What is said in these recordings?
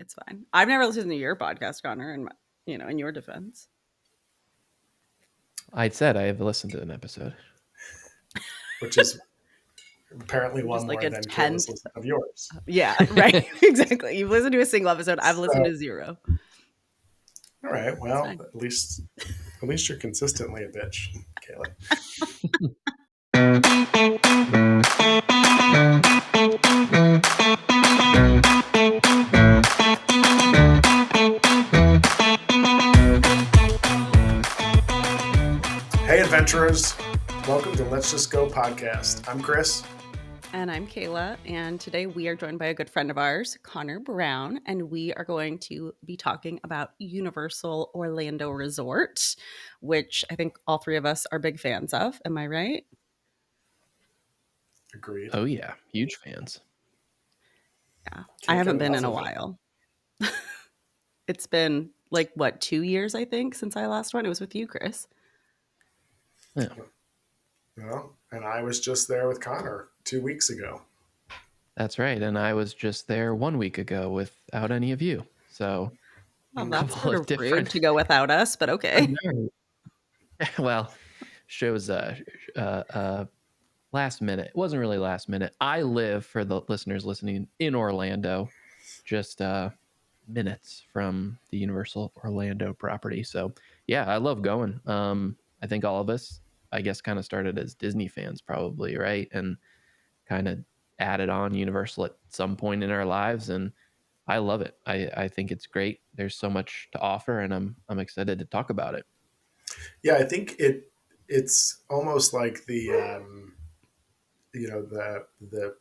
It's fine. I've never listened to your podcast, Connor, in your defense. I said I have listened to an episode. Which is apparently one Just like more a than 10th. Kayla's listen of yours. Yeah, right. Exactly. You've listened to a single episode. I've listened to 0. All right. Well, at least you're consistently a bitch, Kayla. Hey, adventurers. Welcome to Let's Just Go podcast. I'm Chris. And I'm Kayla. And today we are joined by a good friend of ours, Conor Brown. And we are going to be talking about Universal Orlando Resort, which I think all three of us are big fans of. Am I right? Agreed. Oh, yeah. Huge fans. Yeah. I haven't been in a while. It's been 2 years, I think, since I last went. It was with you, Chris. Yeah. Well, and I was just there with Connor 2 weeks ago. That's right. And I was just there 1 week ago without any of you. So, that's sort of rude to go without us, but okay. Well, shows last minute. It wasn't really last minute. I live, for the listeners listening, in Orlando, just minutes from the Universal Orlando property. So yeah, I love going. I think all of us, I guess, kind of started as Disney fans probably, right? And kind of added on Universal at some point in our lives, and I love it. I think it's great. There's so much to offer, and I'm excited to talk about it. Yeah, I think it's almost like the the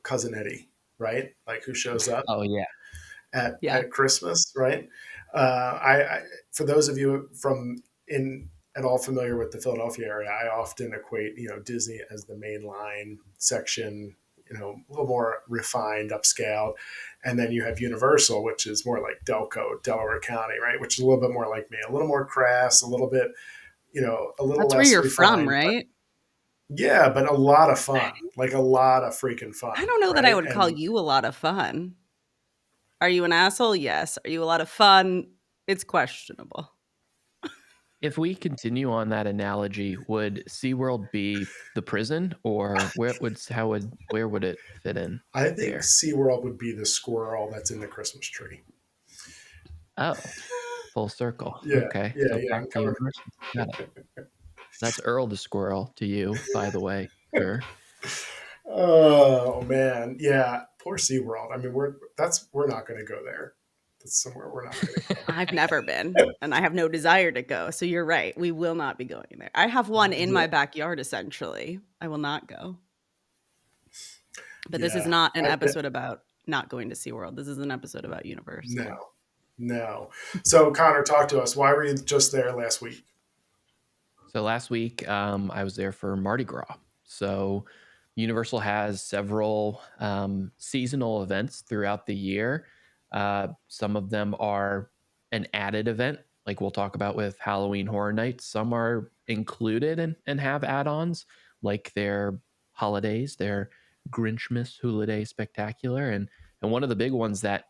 cousin Eddie, right? Like who shows up? Oh yeah. At Christmas, right? I for those of you at all familiar with the Philadelphia area, I often equate Disney as the mainline section, a little more refined, upscale, and then you have Universal, which is more like Delco, Delaware County, right? Which is a little bit more like me, a little more crass, a little bit, a little That's less where you're refined, from, right? Yeah, but a lot of fun, like a lot of freaking fun. I don't know that I would call you a lot of fun. Are you an asshole? Yes. Are you a lot of fun? It's questionable. If we continue on that analogy, would SeaWorld be the prison, or where would it fit in? I think there? SeaWorld would be the squirrel that's in the Christmas tree. Oh, full circle. Yeah, okay. Yeah, So yeah. back to Universal. Got it. That's Earl the squirrel to you, by the way, sir. Oh man, yeah. Poor SeaWorld. I mean, we're not going to go there. That's somewhere we're not going to go. I've never been, and I have no desire to go. So you're right. We will not be going there. I have one in my backyard, essentially. I will not go. But this is not an episode about not going to SeaWorld. This is an episode about Universal. No. So Connor, talk to us. Why were you just there last week? So last week, I was there for Mardi Gras. So Universal has several seasonal events throughout the year. Some of them are an added event, like we'll talk about with Halloween Horror Nights. Some are included and have add-ons, like their holidays, their Grinchmas Holiday Spectacular, and one of the big ones that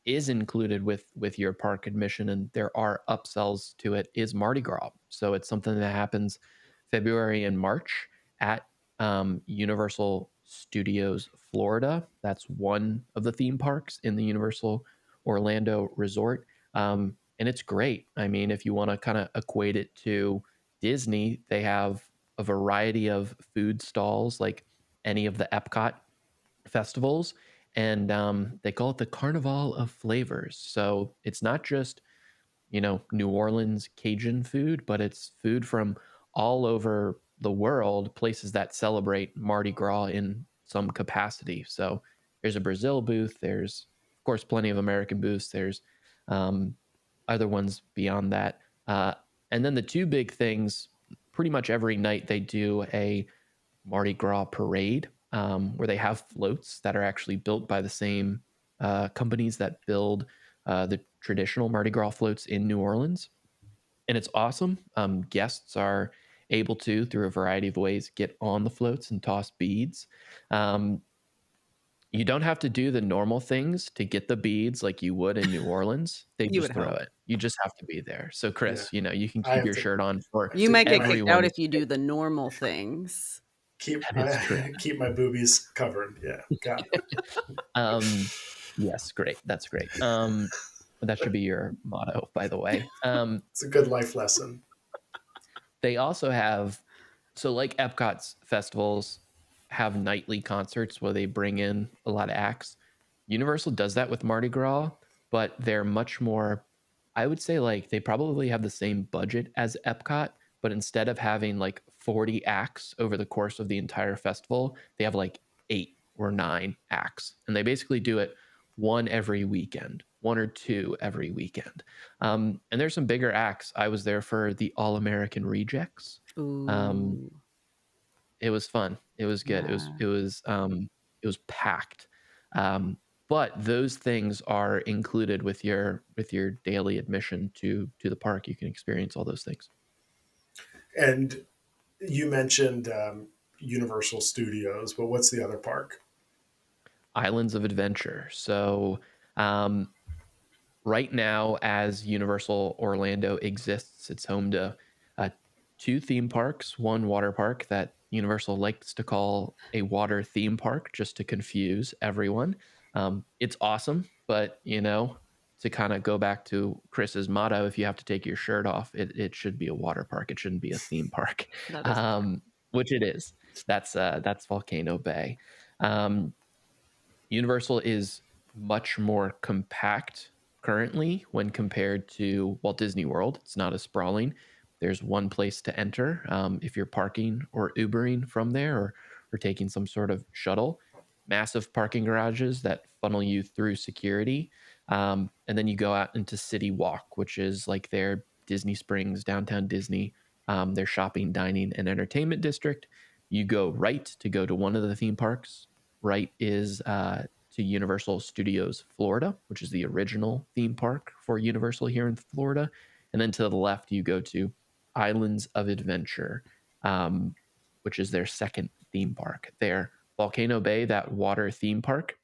is included with your park admission, and there are upsells to it, is Mardi Gras. So it's something that happens February and March at Universal Studios Florida. That's one of the theme parks in the Universal Orlando Resort. And it's great. I mean, if you want to kind of equate it to Disney, they have a variety of food stalls like any of the Epcot festivals. And they call it the Carnival of Flavors. So it's not just, New Orleans Cajun food, but it's food from all over the world, places that celebrate Mardi Gras in some capacity. So there's a Brazil booth. There's, of course, plenty of American booths. There's other ones beyond that. And then the two big things, pretty much every night they do a Mardi Gras parade where they have floats that are actually built by the same companies that build the traditional Mardi Gras floats in New Orleans. And it's awesome. Guests are able to, through a variety of ways, get on the floats and toss beads. You don't have to do the normal things to get the beads like you would in New Orleans. They You would just throw hope. it. You just have to be there. So, Yeah, Chris, you can I keep have your to. shirt on for I have You to might keep get my kicked out everyone's. if you do the normal things. keep That is true. keep my boobies covered. Yeah, got Um, yes, great. That's great. That should be your motto, by the way. it's a good life lesson. They also have, so like Epcot's festivals have nightly concerts where they bring in a lot of acts. Universal does that with Mardi Gras, but they're much more, I would say, like they probably have the same budget as Epcot, but instead of having like 40 acts over the course of the entire festival, they have like 8 or 9 acts. And they basically do it one every weekend, 1 or 2 every weekend. And there's some bigger acts. I was there for the All American Rejects. Um, Ooh, it was fun. It was good. yeah. It was packed. Um, but those things are included with your daily admission to the park. You can experience all those things. And you mentioned Universal Studios, but what's the other park? Islands of Adventure. So um, right now, as Universal Orlando exists, it's home to uh, 2 theme parks, one water park that Universal likes to call a water theme park just to confuse everyone. It's awesome, but to kind of go back to Chris's motto, if you have to take your shirt off, it should be a water park. It shouldn't be a theme park, That is fair. which it is. That's Volcano Bay. Um, Universal is much more compact currently when compared to Walt Disney World. It's not as sprawling. There's one place to enter if you're parking or Ubering from there or taking some sort of shuttle. Massive parking garages that funnel you through security. And then you go out into City Walk, which is like their Disney Springs, downtown Disney, their shopping, dining, and entertainment district. You go right to go to one of the theme parks. Right is to Universal Studios Florida, which is the original theme park for Universal here in Florida. And then to the left, you go to Islands of Adventure, which is their second theme park. Their Volcano Bay, that water theme park,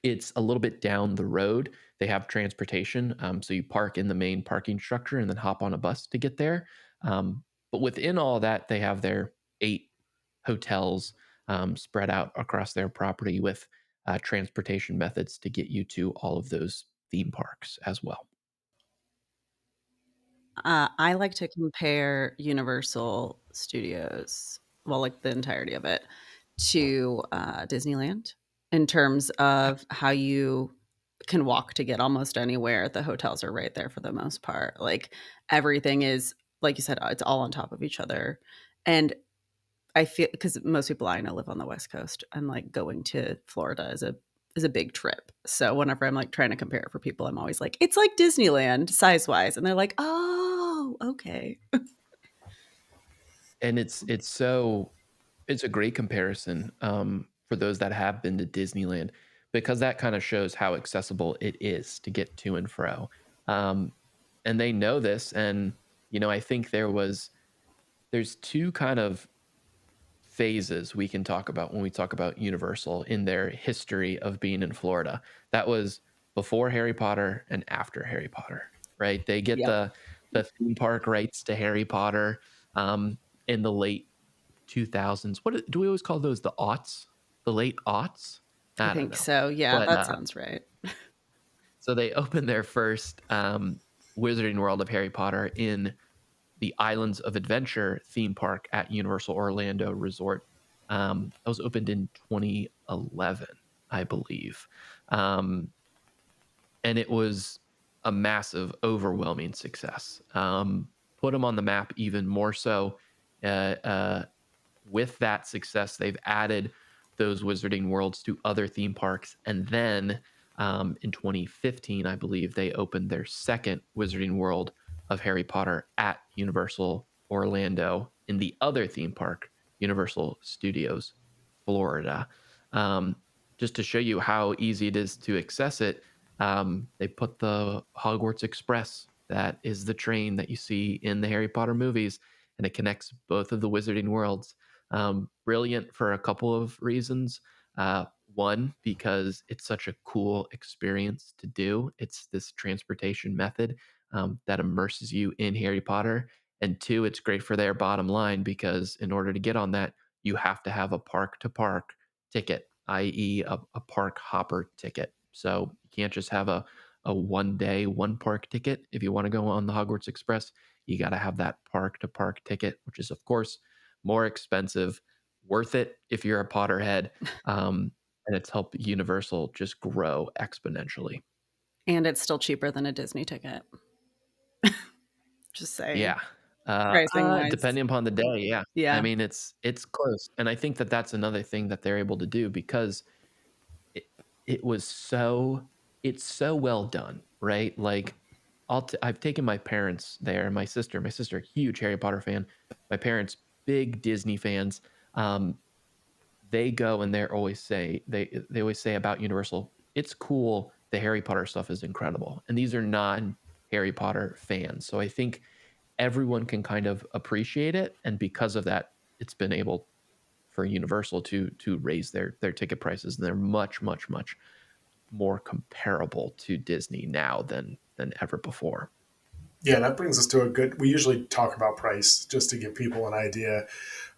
it's a little bit down the road. They have transportation. So you park in the main parking structure and then hop on a bus to get there. But within all that, they have their 8 hotels spread out across their property with transportation methods to get you to all of those theme parks as well. I like to compare Universal Studios, well, like the entirety of it, to Disneyland in terms of how you can walk to get almost anywhere. The hotels are right there for the most part. Like everything is, like you said, it's all on top of each other. And I feel because most people I know live on the West Coast, and like going to Florida is a big trip. So whenever I'm like trying to compare it for people, I'm always like, it's like Disneyland size wise, and they're like, oh, okay. And it's a great comparison for those that have been to Disneyland because that kind of shows how accessible it is to get to and fro. Um, and they know this, and I think there's 2 kind of phases we can talk about when we talk about Universal in their history of being in Florida. That was before Harry Potter and after Harry Potter, right? They get Yep. the theme park rights to Harry Potter in the late 2000s. What do we always call those? The aughts, the late aughts. I I don't think know, so. Yeah, but that sounds right. so they opened their first Wizarding World of Harry Potter in the Islands of Adventure theme park at Universal Orlando Resort. That was opened in 2011, I believe. Um, and it was a massive, overwhelming success. Put them on the map even more so. With that success, they've added those Wizarding Worlds to other theme parks. And then in 2015, I believe, they opened their second Wizarding World of Harry Potter at Universal Orlando in the other theme park, Universal Studios Florida. Um, just to show you how easy it is to access it, they put the Hogwarts Express, that is the train that you see in the Harry Potter movies, and it connects both of the Wizarding Worlds. Brilliant for a couple of reasons. One, because it's such a cool experience to do. It's this transportation method that immerses you in Harry Potter. And two, it's great for their bottom line because in order to get on that, you have to have a park to park ticket, i.e., a park hopper ticket. So you can't just have a 1 day, one park ticket. If you want to go on the Hogwarts Express, you got to have that park to park ticket, which is, of course, more expensive, worth it if you're a Potterhead. And it's helped Universal just grow exponentially. And it's still cheaper than a Disney ticket. Just saying. Yeah. Pricing wise. Depending upon the day, yeah. I Yeah. mean, it's close, and I think that that's another thing that they're able to do because it it was so it's so well done, right? Like, I've taken my parents there, my sister, huge Harry Potter fan, my parents, big Disney fans. Um, they go and they always say about Universal, it's cool. The Harry Potter stuff is incredible, and these are non Harry Potter fans. So I think everyone can kind of appreciate it, and because of that, it's been able for Universal to raise their ticket prices, and they're much much much more comparable to Disney now than ever before. Yeah, that brings us to a good. We usually talk about price just to give people an idea.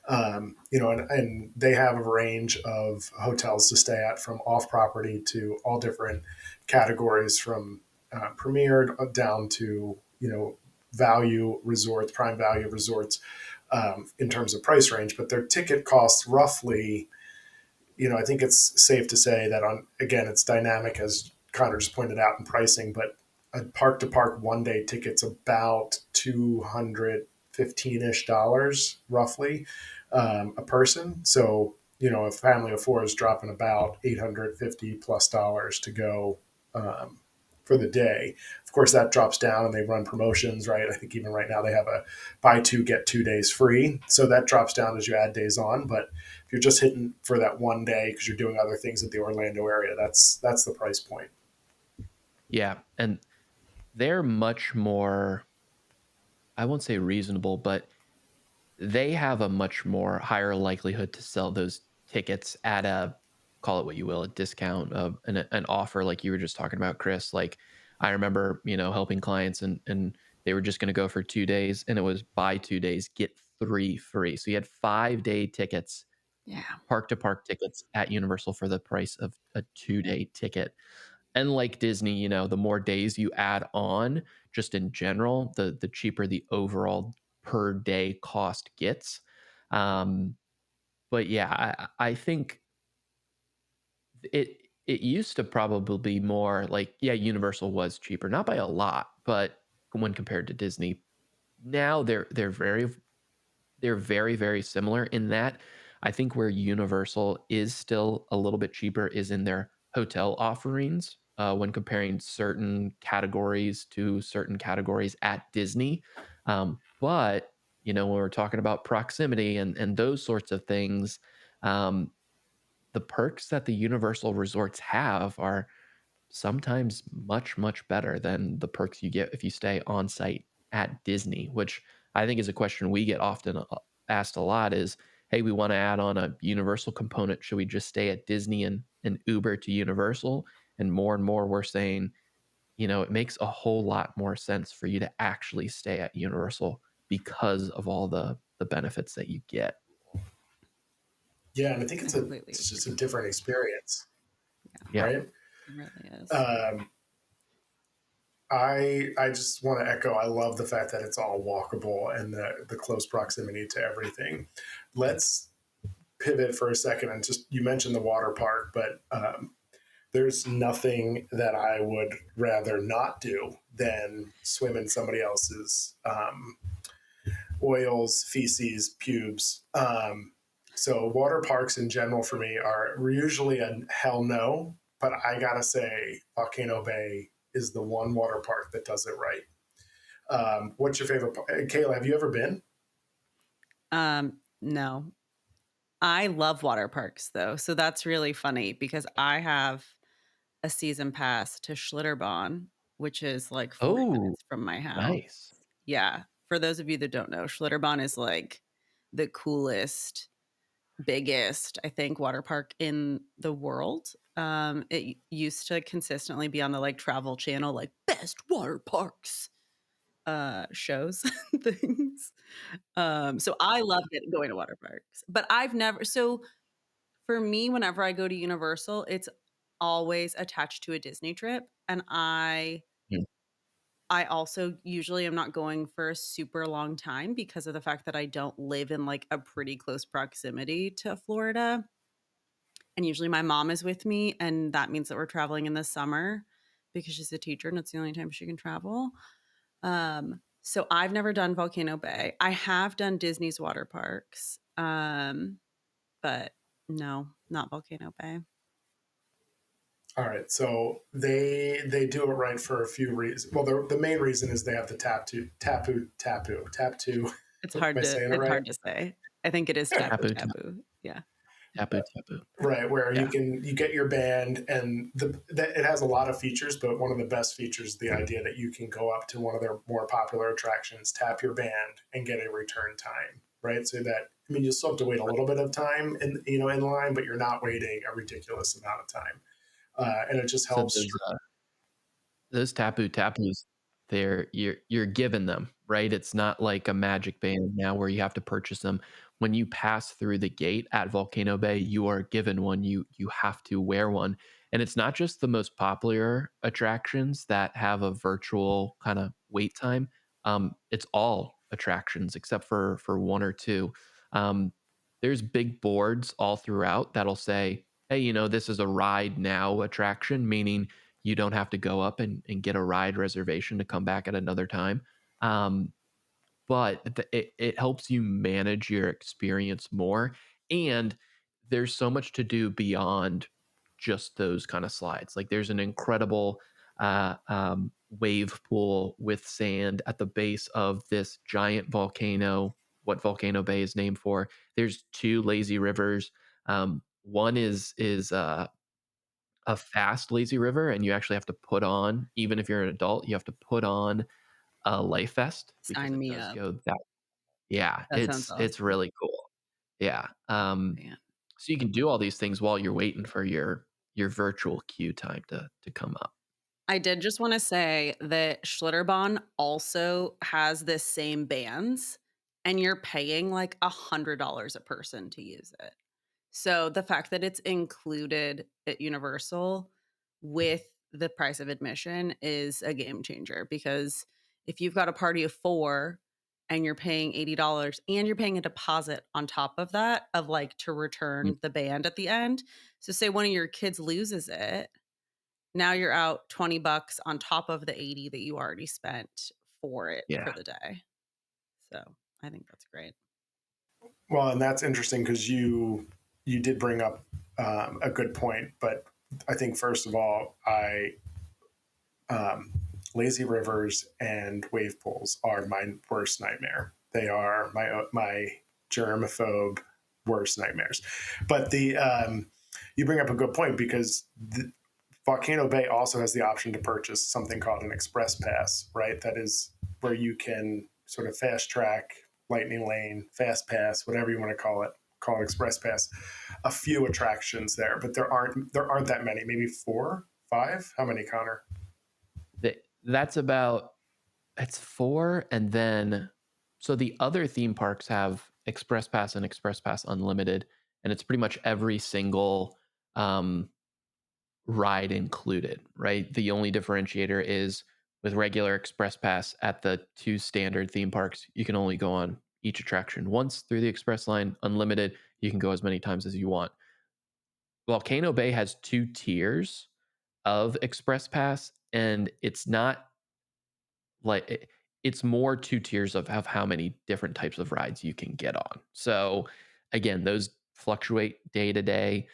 And they have a range of hotels to stay at from off property to all different categories from premier down to, value resorts, prime value resorts in terms of price range. But their ticket costs roughly, I think it's safe to say that again, it's dynamic as Connor just pointed out in pricing, but a park to park 1 day ticket's about 215 ish dollars roughly a person. So, a family of four is dropping about 850 plus dollars to go um, for the day. Of course, that drops down and they run promotions, right? I think even right now they have a buy two, get 2 days free. So that drops down as you add days on. But if you're just hitting for that 1 day because you're doing other things at the Orlando area, that's the price point. Yeah, and they're much more, I won't say reasonable, but they have a much more higher likelihood to sell those tickets at a, call it what you will, a discount of an offer like you were just talking about, Chris. Like I remember, helping clients and they were just going to go for 2 days and it was buy 2 days, get three free. So you had 5 day tickets, Yeah. park to park tickets at Universal for the price of a 2 day ticket. And like Disney, the more days you add on, just in general, the cheaper the overall per day cost gets. Um, but yeah, I think it used to probably be more like, yeah, Universal was cheaper, not by a lot, but when compared to Disney, now they're very, very similar in that I think where Universal is still a little bit cheaper is in their hotel offerings when comparing certain categories to certain categories at Disney. But, when we're talking about proximity and those sorts of things, um, the perks that the Universal resorts have are sometimes much, much better than the perks you get if you stay on site at Disney, which I think is a question we get often asked a lot is, hey, we want to add on a Universal component. Should we just stay at Disney and Uber to Universal? And more we're saying, it makes a whole lot more sense for you to actually stay at Universal because of all the benefits that you get. Yeah, and I think I it's completely it's just a agree. different experience, Yeah. Yeah. right? It really is. Um, I just want to echo. I love the fact that it's all walkable and the close proximity to everything. Let's pivot for a second and just you mentioned the water park, but there's nothing that I would rather not do than swim in somebody else's oils, feces, pubes. So water parks in general for me are usually a hell no, but I gotta say Volcano Bay is the one water park that does it right. What's your favorite? Kayla, have you ever been? No. I love water parks though. So that's really funny because I have a season pass to Schlitterbahn, which is like 40 Oh, minutes from my house. nice. Yeah. For those of you that don't know, Schlitterbahn is like the coolest biggest, I think, water park in the world. It used to consistently be on the like Travel Channel, like best water parks shows things. So I loved it going to water parks, but I've never. So for me, whenever I go to Universal, it's always attached to a Disney trip, and Mm. I also usually am not going for a super long time because of the fact that I don't live in like a pretty close proximity to Florida. And usually my mom is with me, and that means that we're traveling in the summer because she's a teacher and it's the only time she can travel. So I've never done Volcano Bay. I have done Disney's water parks, but no, not Volcano Bay. All right, so they do it right for a few reasons. Well, the main reason is they have the tattoo. It's Am hard I to saying it it's right? hard to say. I think it is taboo Tapu, taboo. Yeah. tapu, tapu. Right, where Yeah. you get your band, and it has a lot of features, but one of the best features is the idea that you can go up to one of their more popular attractions, tap your band, and get a return time. Right, so that, I mean, you still have to wait a little bit of time in line, but you're not waiting a ridiculous amount of time, and it just So helps. those tapu tapus, you're given them, right? It's not like a magic band now where you have to purchase them. When you pass through the gate at Volcano Bay, you are given one. You have to wear one. And it's not just the most popular attractions that have a virtual kind of wait time. It's all attractions except for one or two. Um, there's big boards all throughout that'll say, hey, this is a ride now attraction, meaning you don't have to go up and get a ride reservation to come back at another time. Um, but it helps you manage your experience more. And there's so much to do beyond just those kind of slides. Like there's an incredible wave pool with sand at the base of this giant volcano, what Volcano Bay is named for. There's two lazy rivers. One is a fast lazy river, and you actually have to put on, even if you're an adult, you have to put on a life vest because Sign it me does up. go that. Yeah, That sounds it's awesome. really cool. Yeah. Man. So you can do all these things while you're waiting for your virtual queue time to come up. I did just want to say that Schlitterbahn also has this same bands, and you're paying like $100 a person to use it. So the fact that it's included at Universal with the price of admission is a game changer, because if you've got a party of 4 and you're paying $80 and you're paying a deposit on top of that of like to Mm. return the band at the end. So say one of your kids loses it, now you're out $20 on top of the 80 that you already spent for it Yeah. for the day. So I think that's great. Well, and that's interesting because you did bring up a good point, but I think first of all, I lazy rivers and wave pools are my worst nightmare. They are my germaphobe worst nightmares. But the you bring up a good point because Volcano Bay also has the option to purchase something called an express pass, right? That is where you can sort of fast track, lightning lane, fast pass, whatever you want to call it express pass. A few attractions there, but there aren't that many. Maybe 4, 5. How many, Connor? That's about it's 4, and then so the other theme parks have Express Pass and Express Pass Unlimited, and it's pretty much every single um ride included, right? The only differentiator is with regular Express Pass at the 2 standard theme parks, you can only go on each attraction once through the Express line. Unlimited, you can go as many times as you want. Volcano Bay has 2 tiers of Express Pass, and it's not like it's more 2 tiers of how many different types of rides you can get on. So again, those fluctuate day to day.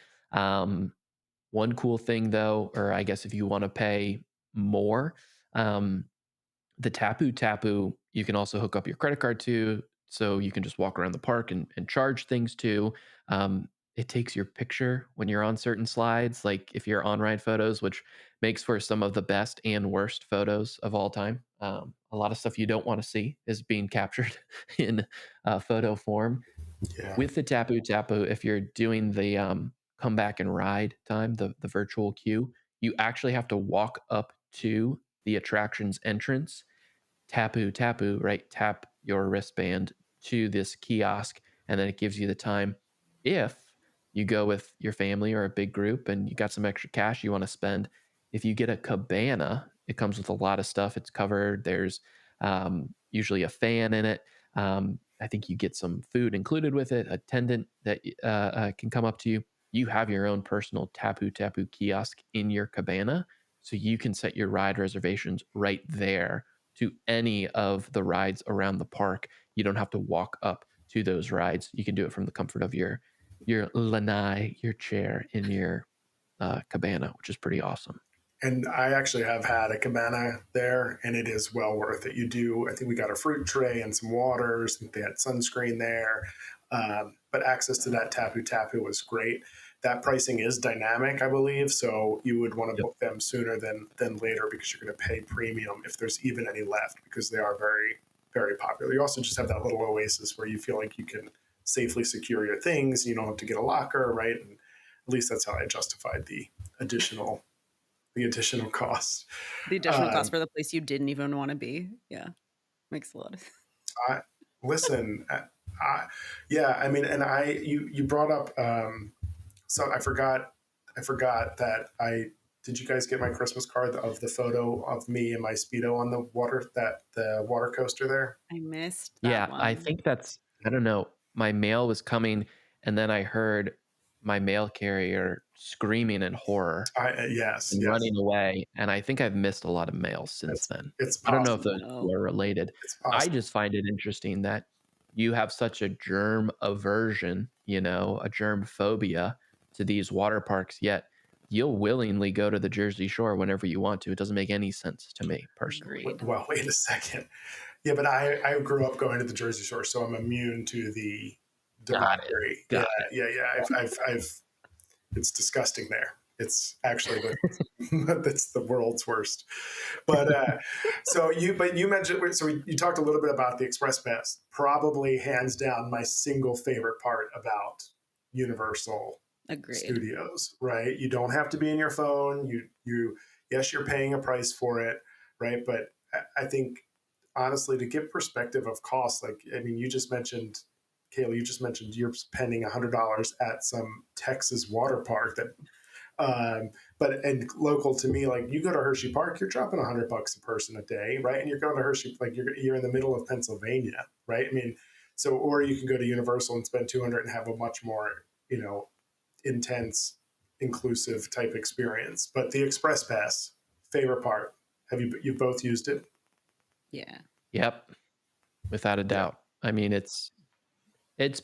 One cool thing though, or I guess if you want to pay more, um, the Tapu Tapu, you can also hook up your credit card to, so you can just walk around the park and charge things to. It takes your picture when you're on certain slides, like if you're on ride photos, which makes for some of the best and worst photos of all time. A lot of stuff you don't want to see is being captured in photo form. Yeah. With the Tapu Tapu, if you're doing the come back and ride time, the virtual queue, you actually have to walk up to the attraction's entrance, tapu tapu, right? Tap your wristband to this kiosk, and then it gives you the time. If you go with your family or a big group and you got some extra cash you want to spend, if you get a cabana, it comes with a lot of stuff. It's covered. There's usually a fan in it. I think you get some food included with it, attendant that can come up to you. You have your own personal tapu tapu kiosk in your cabana, so you can set your ride reservations right there to any of the rides around the park. You don't have to walk up to those rides. You can do it from the comfort of your lanai, your chair in your cabana, which is pretty awesome. And I actually have had a cabana there, and it is well worth it. You do, I think we got a fruit tray and some waters. I think they had sunscreen there. But access to that Tapu Tapu was great. That pricing is dynamic, I believe. So you would want to Yep. book them sooner than later because you're going to pay premium if there's even any left because they are very, very popular. You also just have that little oasis where you feel like you can safely secure your things. You don't have to get a locker, right? And at least that's how I justified additional the additional cost. The additional cost for the place you didn't even want to be. Yeah, makes a lot of sense. I, listen, yeah, I mean, and you brought up, so I forgot that I did. You guys get my Christmas card of the photo of me and my Speedo on the water coaster there? I missed that Yeah, I one. think that's, I don't know. My mail was coming, and then I heard my mail carrier screaming in horror Yes, and yes, running away. And I think I've missed a lot of mail since it's then. it's I don't know if possible. those two No. are related. It's I possible. just find it interesting that you have such a germ aversion, a germ phobia to these water parks, yet you'll willingly go to the Jersey Shore whenever you want to. It doesn't make any sense to me personally. Agreed. Well, wait a second. Yeah, but I grew up going to the Jersey Shore, so I'm immune to the Got it. debauchery. Yeah, Got it. yeah. I've it's disgusting there. It's actually that's the world's worst. But but you mentioned you talked a little bit about the Express Pass. Probably hands down my single favorite part about Universal Agreed. Studios. Right? You don't have to be in your phone. You yes, you're paying a price for it, right? But I think honestly, to give perspective of cost, like I mean, you just mentioned. Kayla, you just mentioned you're spending $100 at some Texas water park that but and local to me, like you go to Hershey Park, you're dropping $100 a person a day, right? And you're going to Hershey, like you're in the middle of Pennsylvania, right? I mean, so or you can go to Universal and spend 200 and have a much more intense, inclusive type experience. But the Express Pass, favorite part. Have you've both used it? Yeah. Yep, without a Yeah. doubt. I mean, it's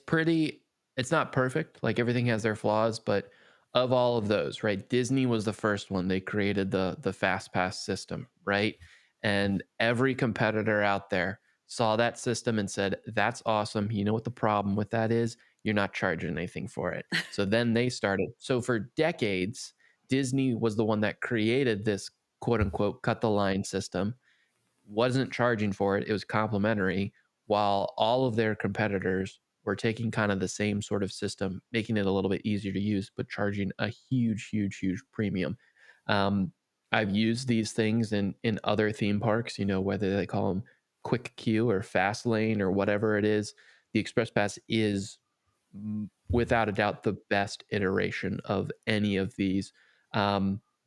pretty, it's not perfect. Like everything has their flaws, but of all of those, right? Disney was the first one. They created the fast pass system, right? And every competitor out there saw that system and said, "That's awesome. You know what the problem with that is? You're not charging anything for it." So then they started. So for decades, Disney was the one that created this quote unquote cut the line system, wasn't charging for it. It was complimentary, while all of their competitors were taking kind of the same sort of system, making it a little bit easier to use, but charging a huge, huge, huge premium. Um, I've used these things in other theme parks, whether they call them quick queue or fast lane or whatever it is. The Express Pass is without a doubt the best iteration of any of these.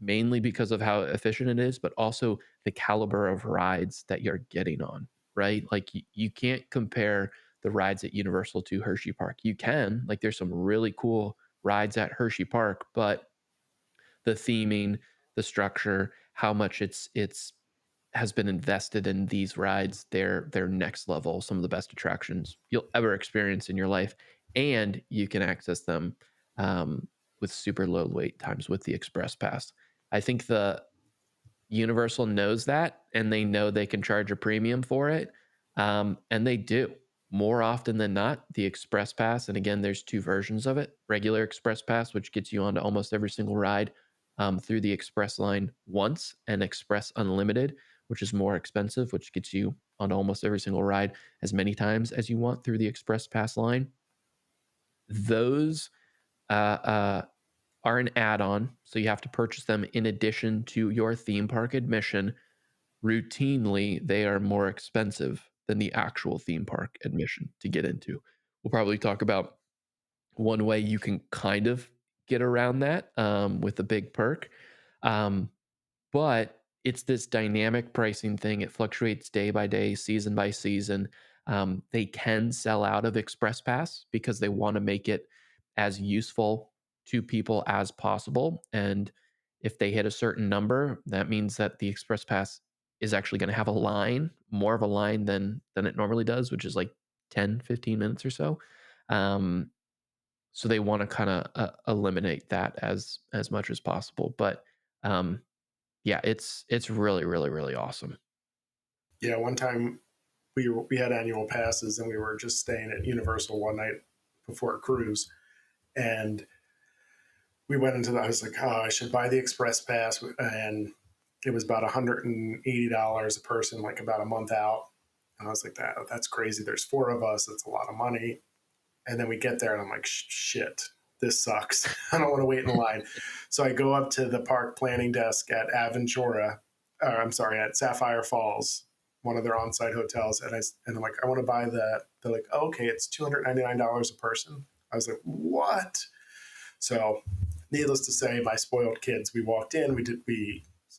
Mainly because of how efficient it is, but also the caliber of rides that you're getting on, right? Like you can't compare the rides at Universal to Hershey Park. You can, like, there's some really cool rides at Hershey Park, but the theming, the structure, how much it's has been invested in these rides, they're next level, some of the best attractions you'll ever experience in your life, and you can access them with super low wait times with the Express Pass. I think the Universal knows that, and they know they can charge a premium for it, and they do more often than not. The Express Pass, and again, there's two versions of it: regular Express Pass, which gets you onto almost every single ride through the Express line once, and Express Unlimited, which is more expensive, which gets you on almost every single ride as many times as you want through the Express Pass line. Those are an add-on, so you have to purchase them in addition to your theme park admission. Routinely, they are more expensive than the actual theme park admission to get into. We'll probably talk about one way you can kind of get around that with a big perk. Um, but it's this dynamic pricing thing. It fluctuates day by day, season by season. They can sell out of Express Pass because they want to make it as useful to people as possible. And if they hit a certain number, that means that the Express Pass is actually going to have a line, more of a line than it normally does, which is like 10, 15 minutes or so. Um, so they want to kind of eliminate that as much as possible. But um, yeah, it's really, really, really awesome. Yeah, one time we had annual passes and we were just staying at Universal one night before a cruise, and we went into the. I was like, oh, I should buy the express pass, and it was about $180 a person, like about a month out. And I was like, that's crazy. There's four of us. That's a lot of money. And then we get there, and I'm like, shit, this sucks. I don't want to wait in line. So I go up to the park planning desk at Aventura, at Sapphire Falls, one of their on-site hotels, and I'm like, I want to buy that. They're like, oh, okay, it's $299 a person. I was like, what? So, needless to say, my spoiled kids, we walked in.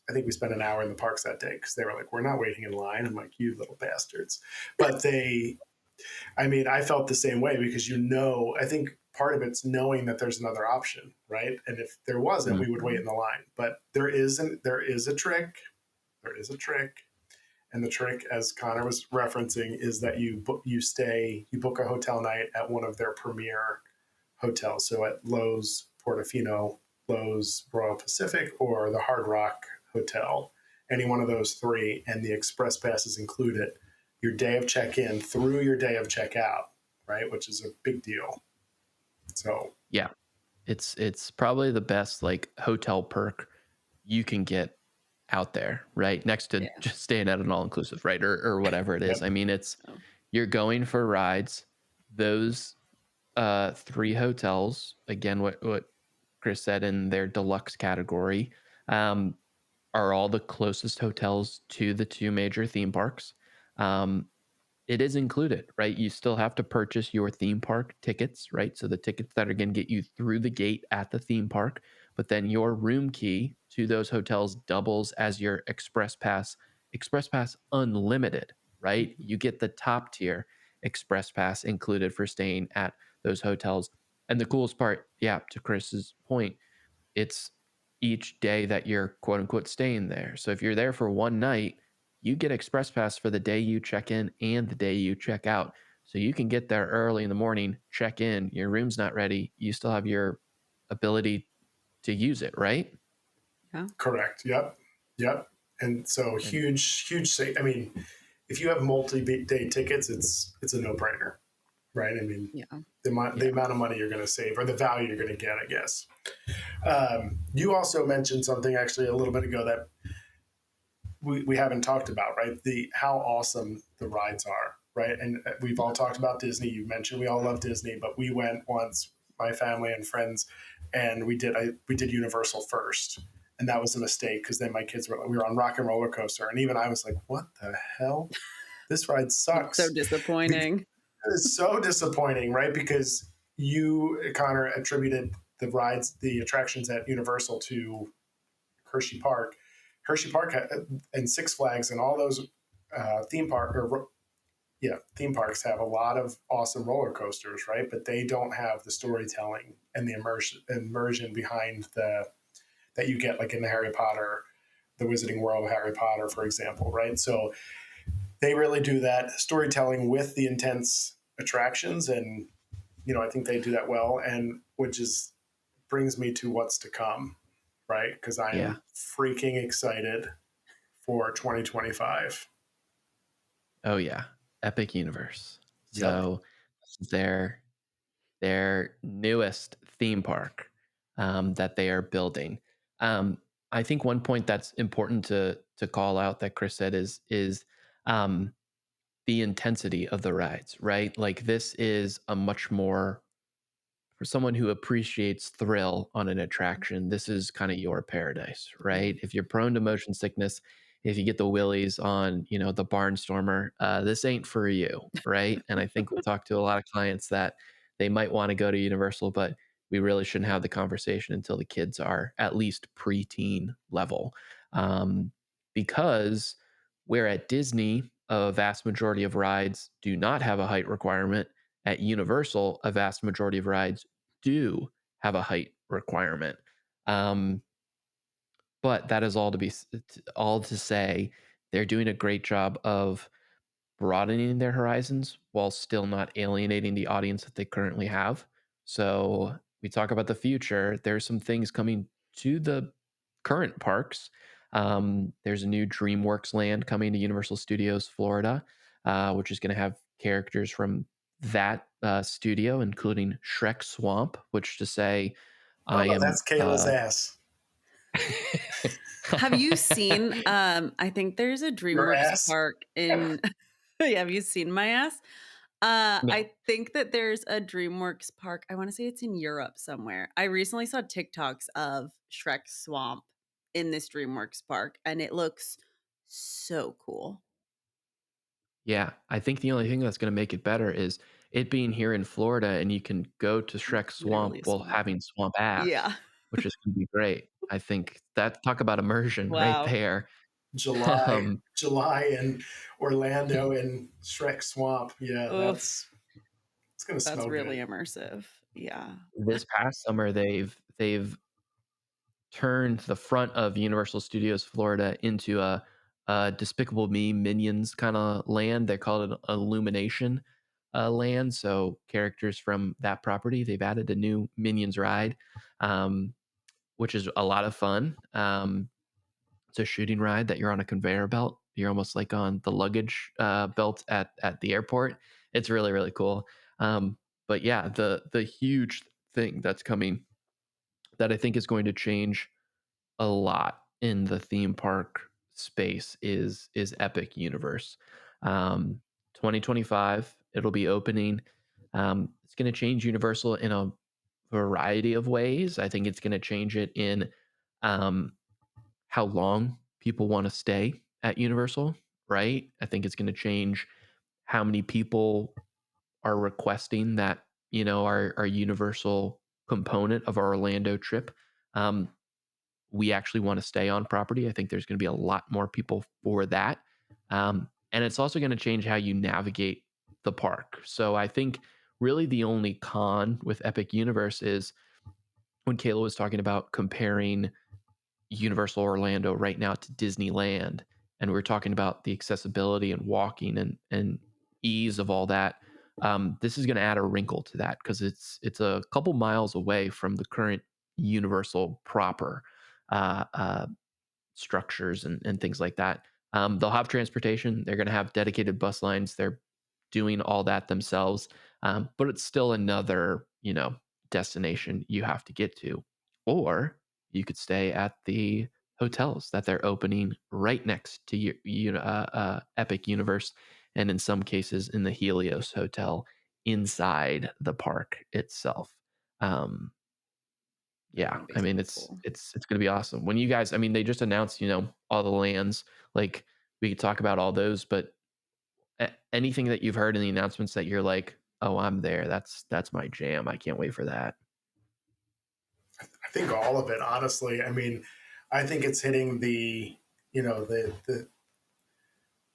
I think we spent an hour in the parks that day because they were like, we're not waiting in line. I'm like, you little bastards. But I felt the same way because I think part of it's knowing that there's another option, right? And if there wasn't, we would wait in the line. But there is a trick. There is a trick. And the trick, as Connor was referencing, is that you book a hotel night at one of their premier hotels. So at Lowe's Portofino, Lowe's Royal Pacific, or the Hard Rock Hotel, any one of those three, and the express pass is included. Your day of check-in through your day of check-out, right? Which is a big deal. So Yeah, it's probably the best like hotel perk you can get out there, right? Next to Yeah. just staying at an all-inclusive, right? Or whatever it is. yep. I mean, it's Oh. you're going for rides. Those three hotels, again, what Chris said in their deluxe category, um, are all the closest hotels to the two major theme parks. Um, it is included, right? You still have to purchase your theme park tickets, right? So the tickets that are going to get you through the gate at the theme park, but then your room key to those hotels doubles as your Express Pass Unlimited, right? You get the top tier Express Pass included for staying at those hotels. And the coolest part, yeah, to Chris's point, it's each day that you're quote unquote staying there. So if you're there for one night, you get Express Pass for the day you check in and the day you check out. So you can get there early in the morning, check in, your room's not ready. You still have your ability to use it, right? Yeah. Correct. Yep. Yep. And so And huge save. I mean, if you have multi-day tickets, it's a no-brainer, right? I mean, Yeah. the yeah, amount of money you're going to save or the value you're going to get, I guess. You also mentioned something actually a little bit ago that we haven't talked about, right? The how awesome the rides are, right? And we've all talked about Disney. You mentioned we all love Disney, but we went once, my family and friends, and we did Universal first, and that was a mistake because then my kids we were on Rock and Roller Coaster, and even I was like, what the hell? This ride It's so sucks. disappointing. It is so disappointing, right? Because you, Connor, attributed the attractions at Universal to Hershey Park. Hershey Park and Six Flags and all those theme park or theme parks have a lot of awesome roller coasters, right? But they don't have the storytelling and the immersion behind that you get like in the Harry Potter, the Wizarding World of Harry Potter, for example, right? So they really do that storytelling with the intense attractions, and I think they do that well, and which is brings me to what's to come, right? Because I yeah. am freaking excited for 2025. Oh yeah. Epic Universe. Yep. So this is their newest theme park that they are building. I think one point that's important to call out that Chris said is um, the intensity of the rides, right? Like this is a much more for someone who appreciates thrill on an attraction, this is kind of your paradise, right? If you're prone to motion sickness, if you get the willies on, the Barnstormer, this ain't for you, right? And I think we talked to a lot of clients that they might want to go to Universal, but we really shouldn't have the conversation until the kids are at least preteen level, um, because where at Disney, a vast majority of rides do not have a height requirement. At Universal, a vast majority of rides do have a height requirement. Um, but that is all to say they're doing a great job of broadening their horizons while still not alienating the audience that they currently have. So we talk about the future. There's some things coming to the current parks. There's a new DreamWorks land coming to Universal Studios Florida, which is going to have characters from that studio, including Shrek Swamp, which to say, I Oh, am. that's Kayla's ass. Have you seen I think there's a Your DreamWorks ass? park in yeah, have you seen my ass? No. I think that there's a DreamWorks park. I want to say it's in Europe somewhere. I recently saw TikToks of Shrek Swamp in this DreamWorks park, and it looks so cool. Yeah, I think the only thing that's going to make it better is it being here in Florida, and you can go to Shrek Swamp Literally a while swamp. having swamp ass, Yeah. which is going to be great. I think that talk about immersion right Wow. there. July, Um, July in Orlando and Shrek Swamp. Yeah, Oof. it's gonna That's smell really good. immersive. Yeah. this past summer, they've turned the front of Universal Studios Florida into a Despicable Me Minions kind of land. They call it an Illumination land. So characters from that property, they've added a new Minions ride, um, which is a lot of fun. It's a shooting ride that you're on a conveyor belt. You're almost like on the luggage belt at the airport. It's really really cool. But yeah, the huge thing that's coming that I think is going to change a lot in the theme park space is Epic Universe. 2025, it'll be opening. It's going to change Universal in a variety of ways. I think it's going to change it in um, how long people want to stay at Universal, right? I think it's going to change how many people are requesting that, our Universal component of our Orlando trip. Um, we actually want to stay on property. I think there's going to be a lot more people for that. And it's also going to change how you navigate the park. So I think really the only con with Epic Universe is when Kayla was talking about comparing Universal Orlando right now to Disneyland, and we're talking about the accessibility and walking and ease of all that. This is going to add a wrinkle to that because it's a couple miles away from the current Universal proper uh, structures and things like that. They'll have transportation. They're going to have dedicated bus lines. They're doing all that themselves, but it's still another destination you have to get to, or you could stay at the hotels that they're opening right next to Epic Universe, and in some cases in the Helios Hotel inside the park itself. Um, That's yeah, gonna be I so mean it's cool. it's gonna be awesome. When you guys, I mean, they just announced, all the lands. Like we could talk about all those, but anything that you've heard in the announcements that you're like, oh, I'm there. That's my jam. I can't wait for that. I think all of it, honestly. I mean, I think it's hitting the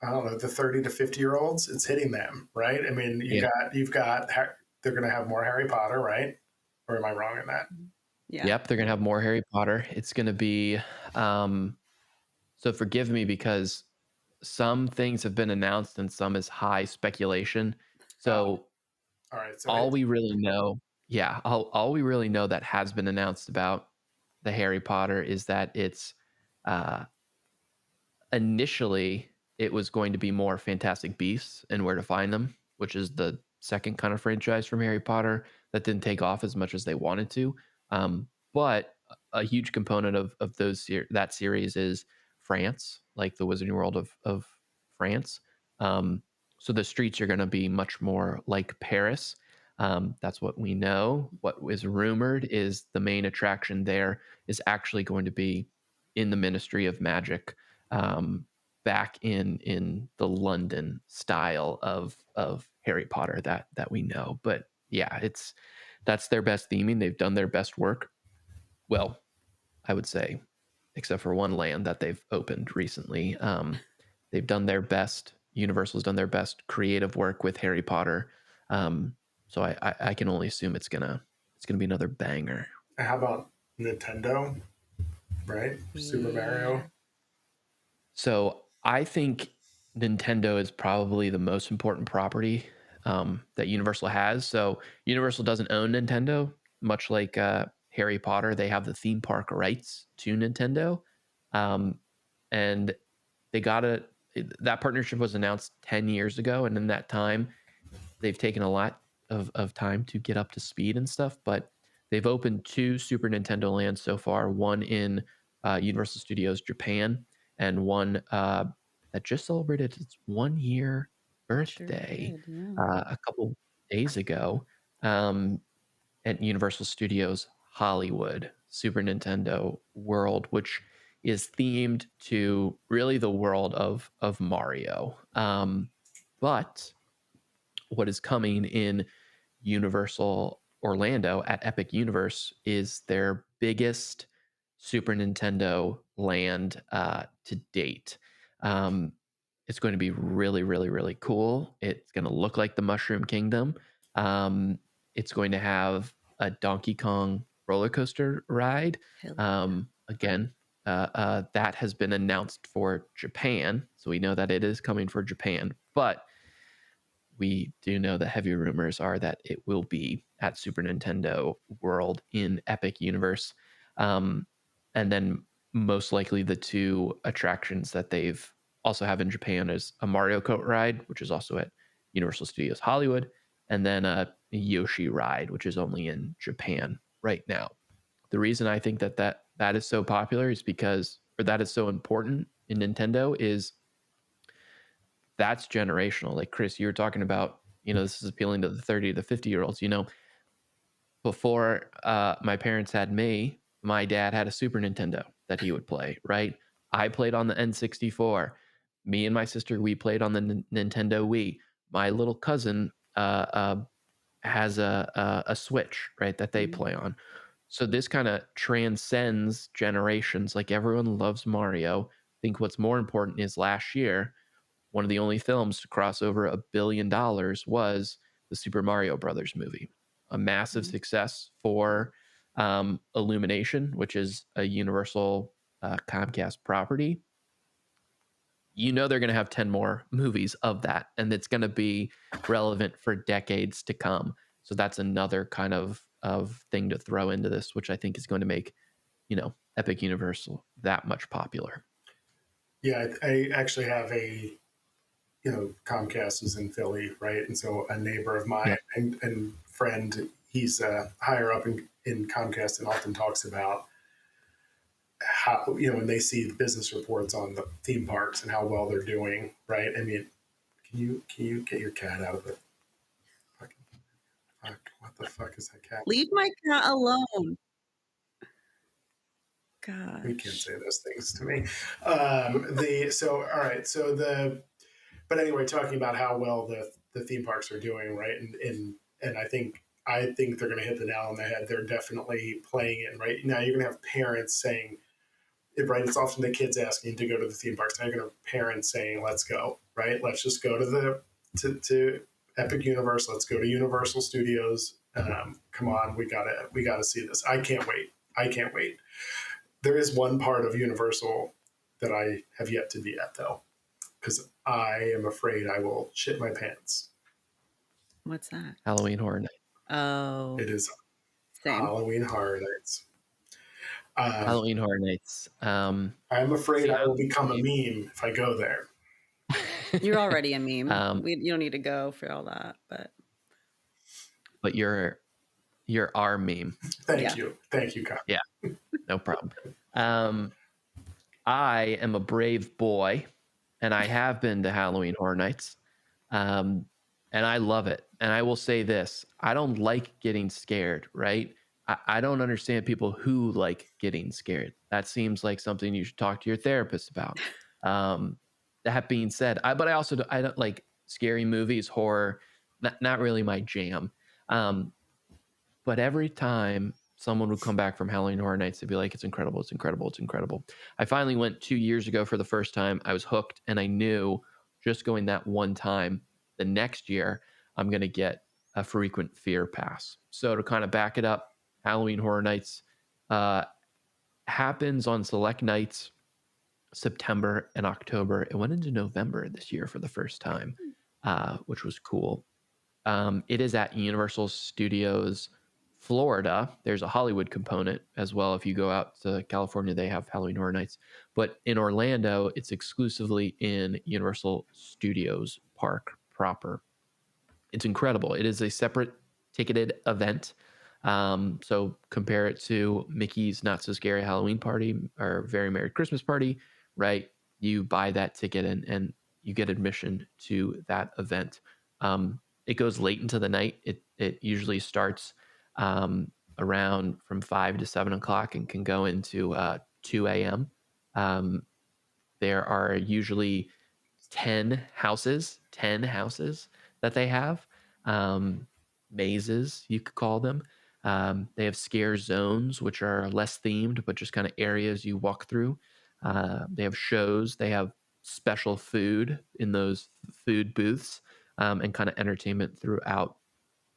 I don't know, the 30 to 50-year olds. It's hitting them, right? I mean, Yeah. you've got they're going to have more Harry Potter, right? Or am I wrong in that? Mhm. Yeah. Yep. They're gonna have more Harry Potter. It's gonna be so forgive me because some things have been announced and some is high speculation. Oh, So all right. So all it, we really know, yeah, all we really know that has been announced about the Harry Potter is that it's uh, initially it was going to be more Fantastic Beasts and Where to Find Them, which is the second kind of franchise from Harry Potter that didn't take off as much as they wanted to. But a huge component of that series is France, like the Wizarding World of France. Um, so the streets are going to be much more like Paris. That's what we know. What is rumored is the main attraction there is actually going to be in the Ministry of Magic, back in the London style of Harry Potter that we know. But yeah, that's their best theming. They've done their best work. Well, I would say, except for one land that they've opened recently. They've done their best. Universal's done their best creative work with Harry Potter. So I can only assume it's gonna be another banger. How about Nintendo? Right, Super Mario. So I think Nintendo is probably the most important property that Universal has. So Universal doesn't own Nintendo, much like Harry Potter. They have the theme park rights to Nintendo, and they got that partnership was announced 10 years ago, and in that time, they've taken a lot of time to get up to speed and stuff. But they've opened 2 Super Nintendo lands so far. One in Universal Studios Japan, and one that just celebrated its 1-year birthday a couple days ago, at Universal Studios Hollywood Super Nintendo World, which is themed to really the world of Mario. But what is coming in Universal Orlando at Epic Universe is their biggest Super Nintendo land to date. It's going to be really, really, really cool. It's going to look like the Mushroom Kingdom. It's going to have a Donkey Kong roller coaster ride. Again, that has been announced for Japan, so we know that it is coming for Japan. But we do know the heavy rumors are that it will be at Super Nintendo World in Epic Universe. And then most likely the 2 attractions that they've also have in Japan is a Mario Kart ride, which is also at Universal Studios Hollywood, and then a Yoshi ride, which is only in Japan right now. The reason I think that is so popular is because, or that is so important in Nintendo, is that's generational. Like Chris, you were talking about, this is appealing to the 30 to 50-year-olds. Before my parents had me, my dad had a Super Nintendo that he would play, right? I played on the N64. Me and my sister, we played on the Nintendo Wii. My little cousin has a Switch, right, that they play on. So this kind of transcends generations. Like, everyone loves Mario. I think what's more important is last year, one of the only films to cross over $1 billion was the Super Mario Brothers movie, a massive success for Illumination, which is a Universal Comcast property. They're going to have 10 more movies of that, and it's going to be relevant for decades to come. So that's another kind of thing to throw into this, which I think is going to make, Epic Universal that much popular. Yeah, I actually have Comcast is in Philly, right? And so a neighbor of mine and friend, he's higher up in Comcast, and often talks about how, when they see the business reports on the theme parks and how well they're doing, right? I mean, can you get your cat out of the fucking fuck? What the fuck is that cat? Leave my cat alone. God. You can't say those things to me. But anyway, talking about how well the theme parks are doing, right? And I think they're going to hit the nail on the head. They're definitely playing it right now. You're going to have parents saying, right? It's often the kids asking to go to the theme parks. Now you're going to have parents saying, "Let's go, right? Let's just go to Epic Universe. Let's go to Universal Studios. Come on, we gotta see this. I can't wait. There is one part of Universal that I have yet to be at, though, because I am afraid I will shit my pants. What's that? Halloween Horror Nights. Oh, It is same. Halloween Horror Nights. Halloween Horror Nights. I'm afraid I will become a meme if I go there. You're already a meme. You don't need to go for all that, but you're our meme. Thank you, Kyle. Yeah, no problem. I am a brave boy, and I have been to Halloween Horror Nights. And I love it. And I will say this, I don't like getting scared, right? I don't understand people who like getting scared. That seems like something you should talk to your therapist about. Um, that being said, but I don't like scary movies, horror, not really my jam. Um, but every time someone would come back from Halloween Horror Nights, they'd be like, it's incredible, it's incredible, it's incredible. I finally went 2 years ago for the first time. I was hooked, and I knew just going that one time, the next year, I'm going to get a frequent fear pass. So to kind of back it up, Halloween Horror Nights happens on select nights, September and October. It went into November this year for the first time, which was cool. It is at Universal Studios Florida. There's a Hollywood component as well. If you go out to California, they have Halloween Horror Nights. But in Orlando, it's exclusively in Universal Studios Park proper. It's incredible. It is a separate ticketed event. So compare it to Mickey's Not So Scary Halloween Party or Very Merry Christmas Party, right? You buy that ticket and you get admission to that event. It goes late into the night. It usually starts around from 5 to 7 o'clock and can go into 2 a.m. There are usually 10 houses that they have, mazes, you could call them. They have scare zones, which are less themed, but just kind of areas you walk through. They have shows. They have special food in those food booths, and kind of entertainment throughout.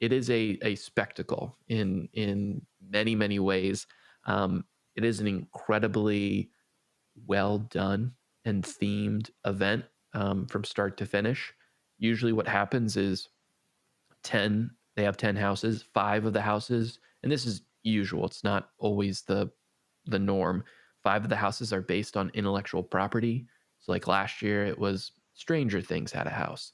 It is a spectacle in many, many ways. It is an incredibly well done and themed event, from start to finish. Usually what happens is they have 10 houses, 5 of the houses, and this is usual, it's not always the norm. 5 of the houses are based on intellectual property. So like last year it was Stranger Things had a house.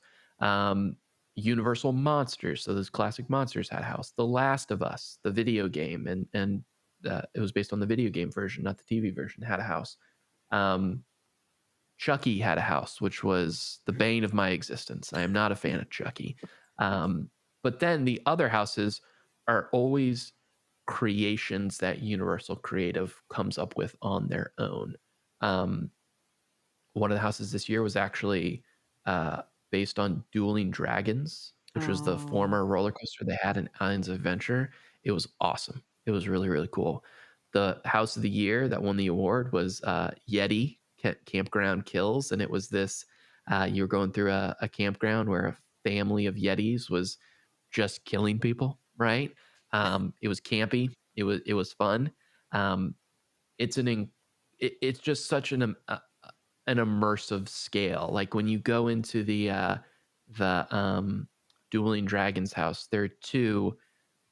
Universal Monsters, so those classic monsters had a house. The Last of Us, the video game, and it was based on the video game version, not the TV version, had a house. Chucky had a house, which was the bane of my existence. I am not a fan of Chucky. But then the other houses are always creations that Universal Creative comes up with on their own. Um, One of the houses this year was actually based on Dueling Dragons, which was the former roller coaster they had in Islands of Adventure. It was awesome. It was really, really cool. The house of the year that won the award was Yeti Campground Kills. And it was this you were going through a campground where a family of Yetis was just killing people, right? It was campy. It was fun. Um, it's just such an immersive scale. Like when you go into the Dueling Dragons house, there are 2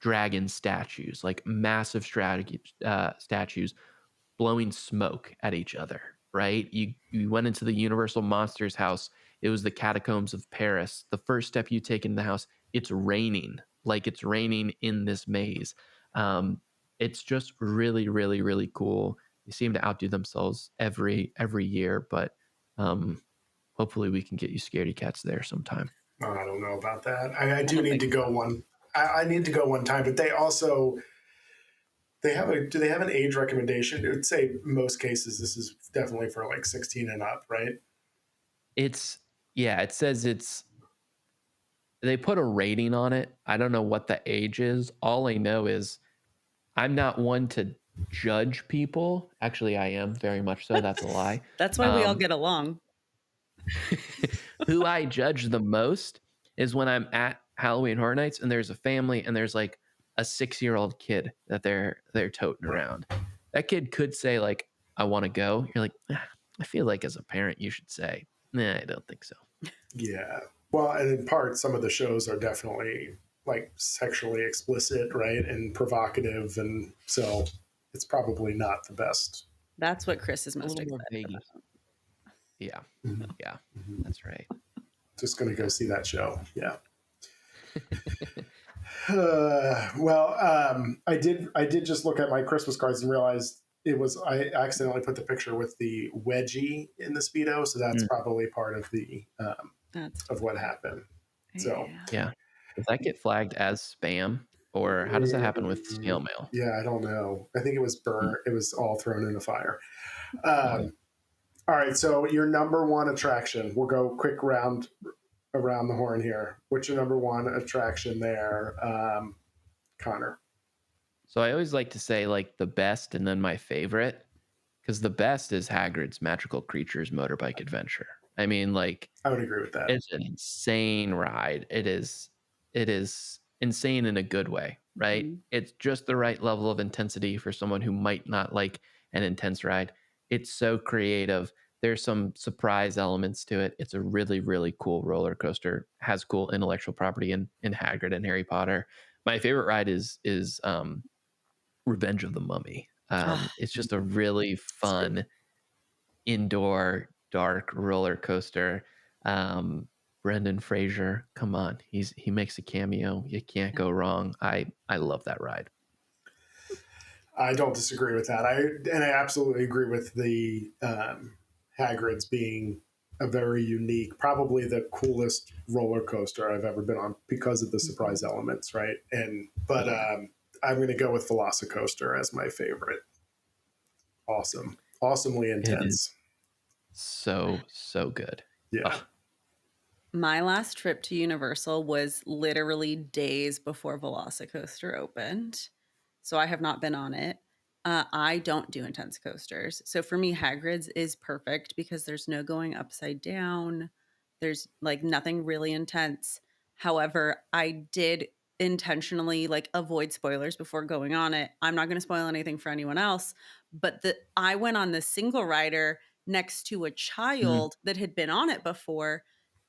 dragon statues, like massive statues blowing smoke at each other, right? You went into the Universal Monsters house. It was the catacombs of Paris. The first step you take into the house, it's raining, like it's raining in this maze. It's just really, really, really cool. They seem to outdo themselves every year, but hopefully we can get you scaredy cats there sometime. Oh, I don't know about that. I do need to go one. I need to go one time, but they also do they have an age recommendation? It would say most cases this is definitely for like 16 and up, right? It says they put a rating on it. I don't know what the age is. All I know is I'm not one to judge people. Actually, I am very much so. That's a lie. That's why we all get along. Who I judge the most is when I'm at Halloween Horror Nights and there's a family and there's like a 6-year-old kid that they're toting around. That kid could say like, I want to go. You're like, I feel like as a parent you should say, nah, I don't think so. Yeah. Well, and in part, some of the shows are definitely like sexually explicit, right, and provocative, and so it's probably not the best. That's what Chris is A most little more excited vague. about. Yeah. Mhm. Yeah. Mhm. That's right. Just going to go see that show. Yeah. I did just look at my Christmas cards and realized I accidentally put the picture with the wedgie in the Speedo, so that's probably part of the That's of what happened. So Yeah. Does that get flagged as spam, or how does that happen with snail mail? yeah, I don't know. I think it was Hmm. burnt. It was all thrown in a fire. Got it. All right, so your number one attraction. We'll go quick round around the horn here. What's your number one attraction there, Connor? So I always like to say like the best and then my favorite, because the best is Hagrid's Magical Creatures Motorbike Adventure. I mean, like I would agree with that. it's an insane ride. It is insane in a good way, right? Mhm. It's just the right level of intensity for someone who might not like an intense ride. It's so creative. There's some surprise elements to it. It's a really, really cool roller coaster. Has cool intellectual property in Hagrid and Harry Potter. My favorite ride is Revenge of the Mummy. Ah, It's just a really It's good. fun indoor dark roller coaster. Brendan Fraser, come on, he makes a cameo. You can't go wrong. I love that ride. I don't disagree with that. I absolutely agree with the Hagrid's being a very unique, probably the coolest roller coaster I've ever been on because of the surprise elements, right? But yeah. I'm going to go with Velocicoaster as my favorite. Awesome, awesomely It is intense. so good. Yeah. Ugh, My last trip to Universal was literally days before Velocicoaster opened. So I have not been on it. I don't do intense coasters. So for me, Hagrid's is perfect because there's no going upside down. There's like nothing really intense. However, I did intentionally like avoid spoilers before going on it. I'm not going to spoil anything for anyone else, but I went on the single rider next to a mm, child that had been on it before,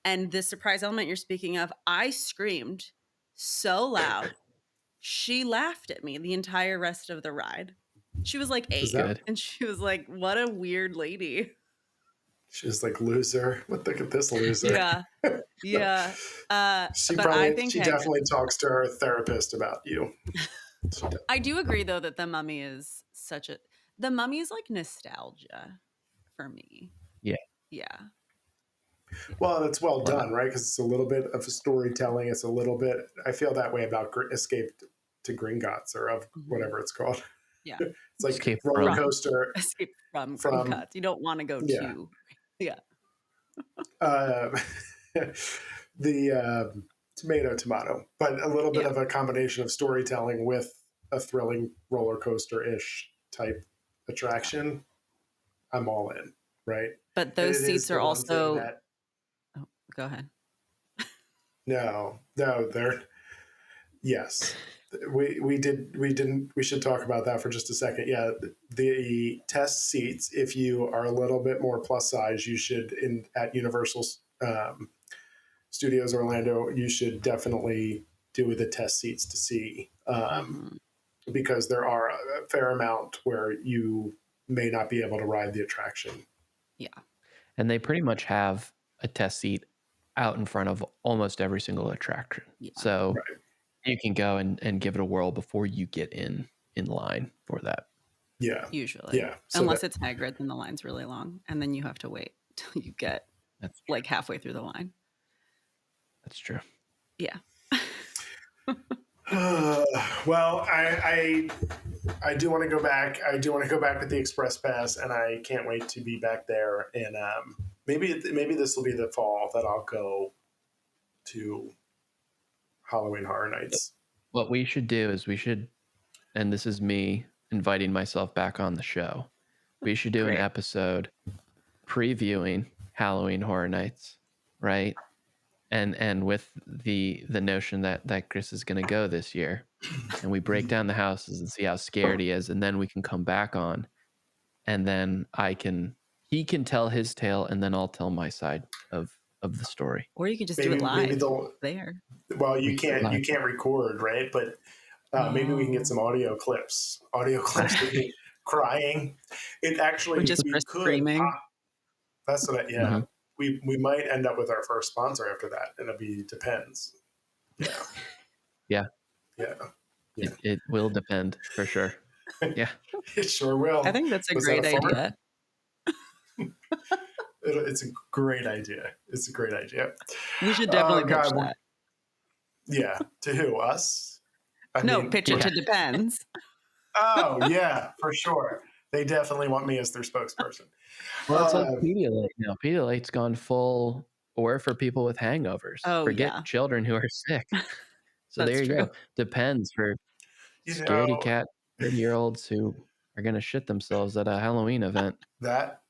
and the surprise element you're speaking of, I screamed so loud. She laughed at me the entire rest of the ride. She was like Is that's 8, that good. and she was like, "What a weird lady." she's like loser? What look at this loser? Yeah. Yeah. But I think She Hagrid. definitely talks to her therapist about you. I do agree though that the Mummy is such a the Mummy is like nostalgia for me. Yeah, Yeah. Yeah. Well, it's well love it. done, right? Because it's a little bit of storytelling. It's a little bit. I feel that way about Escape to Gringotts or of Mhm. whatever it's called. Yeah. It's like Escape roller from. From coaster Escape from from Gringotts. You don't want to go yeah. to. Yeah. Uh, the tomato, but a little bit Yeah. of a combination of storytelling with a thrilling roller coaster ish type Yeah. attraction. I'm all in, right? But And those it is seats the are one thing also that oh, go ahead. no, they're yes. We should talk about that for just a second. Yeah, the test seats. If you are a little bit more plus size, you should at Universal um, Studios Orlando. You should definitely do the test seats to see Mhm. because there are a fair amount where you may not be able to ride the attraction. Yeah. And they pretty much have a test seat out in front of almost every single attraction. Yeah. So Right. you can go and give it a whirl before you get in line for that. Yeah. Usually. Yeah. So that Unless it's Hagrid, then the line's really long, and then you have to wait till you get That's true. like halfway through the line. That's true. Yeah. well, I do want to go back. I do want to go back with the Express Pass, and I can't wait to be back there. And maybe this will be the fall that I'll go to Halloween Horror Nights. What we should do is and this is me inviting myself back on the show. We should do an Great. episode previewing Halloween Horror Nights, right? And with the notion that Chris is going to go this year, and we break down the houses and see how scared he is, and then we can come back on, and then he can tell his tale, and then I'll tell my side of the story. Or you could just do it Maybe live they'll. there. Well, We can do it live. you can't record, right? But maybe we can get Oh. some audio clips of me crying. It Or actually just we for could screaming. pop. That's what. Yeah, Mhm. we might end up with our first sponsor after that, and it depends. Yeah, Yeah, yeah, yeah. it will depend for sure. Yeah. It sure will. I think that's a Was that great a fart? idea. It's a great idea. It's a great idea. We should Oh definitely pitch God, that. Yeah. To who? Us? I No, mean, pitch it to Depends. oh yeah, for sure. They definitely want me as their spokesperson. Well, it's like Uh, Pedialyte now. Pedialyte's gone full or for people with hangovers. Oh, Forget yeah. children who are sick. So That's there you true. go. Depends for you scaredy know, cat 30-year-olds who are going to shit themselves at a Halloween event. that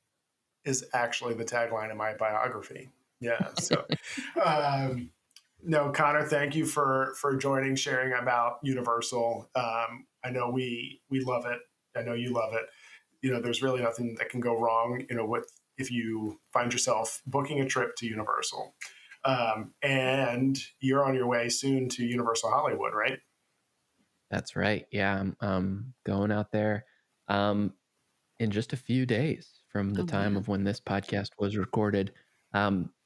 is actually the tagline of my biography. Yeah. So, um, no, Connor, thank you for joining, sharing about Universal. I know we love it. I know you love it. You know, there's really nothing that can go wrong. You know, with if you find yourself booking a trip to Universal, and you're on your way soon to Universal Hollywood, right? That's right. Yeah, I'm going out there in just a few days from the Oh, time man. of when this podcast was recorded.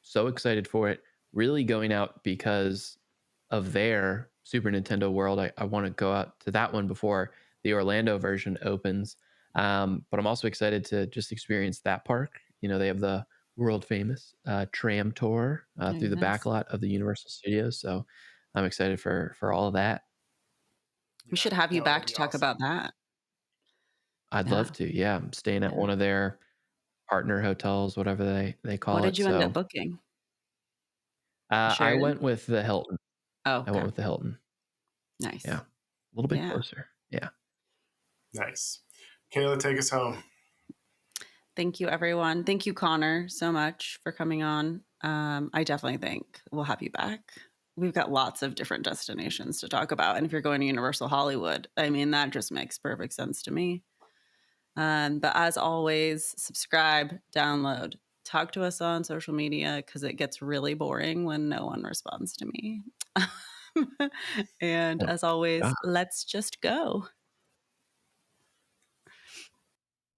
So excited for it. Really going out because of their Super Nintendo World. I want to go out to that one before the Orlando version opens. But I'm also excited to just experience that park. You know, they have the world famous tram tour through the Nice. backlot of the Universal Studios. So I'm excited for all of that. We should Yeah, have you no, back that'd to be talk awesome. about that. I'd Yeah. love to. Yeah, I'm staying at Yeah. one of their partner hotels, whatever they What call did it. you end up So booking? I Sheridan? went with the Hilton. Oh, I went okay. with the Hilton. Yeah, Nice. a little bit Yeah. closer. Yeah. Nice. Kayla, take us home. Thank you, everyone. Thank you, Connor, so much for coming on. I definitely think we'll have you back. We've got lots of different destinations to talk about. And if you're going to Universal Hollywood, I mean, that just makes perfect sense to me. But as always, subscribe, download, talk to us on social media because it gets really boring when no one responds to me. And Oh, as always, God. let's just go.